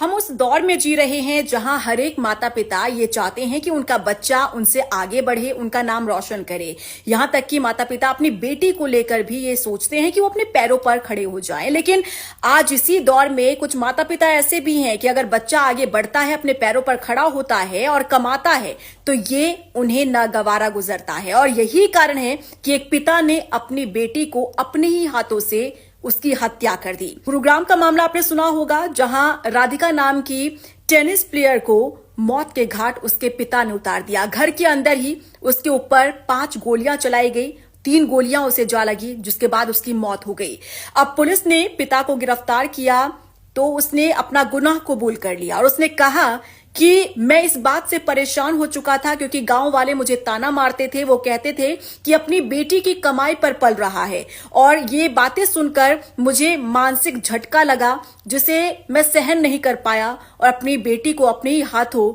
हम उस दौर में जी रहे हैं जहां हर एक माता पिता ये चाहते हैं कि उनका बच्चा उनसे आगे बढ़े, उनका नाम रोशन करे। यहां तक कि माता पिता अपनी बेटी को लेकर भी ये सोचते हैं कि वो अपने पैरों पर खड़े हो जाएं। लेकिन आज इसी दौर में कुछ माता पिता ऐसे भी हैं कि अगर बच्चा आगे बढ़ता है, अपने पैरों पर खड़ा होता है और कमाता है, तो ये उन्हें नागवारा गुजरता है। और यही कारण है कि एक पिता ने अपनी बेटी को अपने ही हाथों से उसकी हत्या कर दी। गुरुग्राम का मामला आपने सुना होगा, जहां राधिका नाम की टेनिस प्लेयर को मौत के घाट उसके पिता ने उतार दिया। घर के अंदर ही उसके ऊपर 5 गोलियां चलाई गई, 3 गोलियां उसे जा लगी, जिसके बाद उसकी मौत हो गई। अब पुलिस ने पिता को गिरफ्तार किया तो उसने अपना गुनाह कबूल कर लिया और उसने कहा कि मैं इस बात से परेशान हो चुका था क्योंकि गांव वाले मुझे ताना मारते थे। वो कहते थे कि अपनी बेटी की कमाई पर पल रहा है, और ये बातें सुनकर मुझे मानसिक झटका लगा जिसे मैं सहन नहीं कर पाया और अपनी बेटी को अपने ही हाथों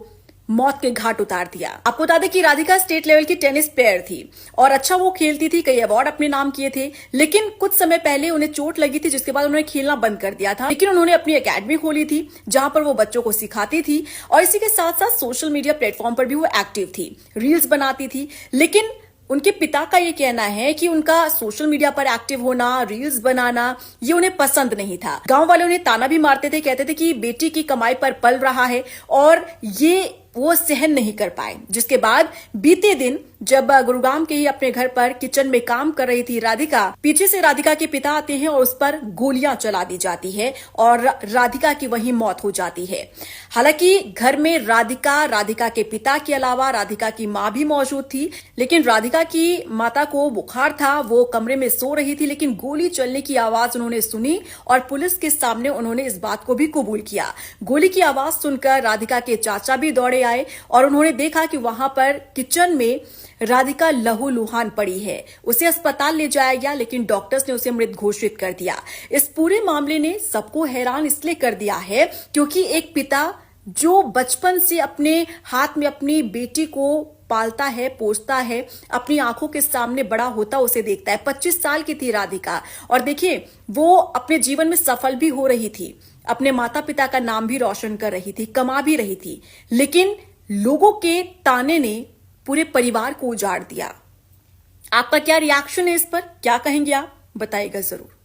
मौत के घाट उतार दिया। आपको बता दें कि राधिका स्टेट लेवल की टेनिस प्लेयर थी और अच्छा वो खेलती थी, कई अवार्ड अपने नाम किए थे। लेकिन कुछ समय पहले उन्हें चोट लगी थी, जिसके बाद उन्होंने खेलना बंद कर दिया था। लेकिन उन्होंने अपनी एकेडमी खोली थी जहां पर वो बच्चों को सिखाती थी और इसी के साथ साथ सोशल मीडिया प्लेटफॉर्म पर भी वो एक्टिव थी, रील्स बनाती थी। लेकिन उनके पिता का ये कहना है कि उनका सोशल मीडिया पर एक्टिव होना, रील्स बनाना, ये उन्हें पसंद नहीं था। गांव वाले उन्हें ताना भी मारते थे, कहते थे कि बेटी की कमाई पर पल रहा है, और ये वो सहन नहीं कर पाए। जिसके बाद बीते दिन जब गुरुग्राम के ही अपने घर पर किचन में काम कर रही थी राधिका, पीछे से राधिका के पिता आते हैं और उस पर गोलियां चला दी जाती है और राधिका की वहीं मौत हो जाती है। हालांकि घर में राधिका के पिता के अलावा राधिका की मां भी मौजूद थी, लेकिन राधिका की माता को बुखार था, वो कमरे में सो रही थी, लेकिन गोली चलने की आवाज उन्होंने सुनी और पुलिस के सामने उन्होंने इस बात को भी कबूल किया। गोली की आवाज सुनकर राधिका के चाचा भी दौड़े आए और उन्होंने देखा कि वहां पर किचन में राधिका लहूलुहान पड़ी है। उसे अस्पताल ले जाया गया, लेकिन डॉक्टर्स ने उसे मृत घोषित कर दिया। इस पूरे मामले ने सबको हैरान इसलिए कर दिया है क्योंकि एक पिता जो बचपन से अपने हाथ में अपनी बेटी को पालता है, पोसता है, अपनी आंखों के सामने बड़ा होता उसे देखता है। 25 साल की थी राधिका और देखिए वो अपने जीवन में सफल भी हो रही थी, अपने माता पिता का नाम भी रोशन कर रही थी, कमा भी रही थी, लेकिन लोगों के ताने ने पूरे परिवार को उजाड़ दिया। आपका क्या रिएक्शन है इस पर, क्या कहेंगे आप, बताइएगा जरूर।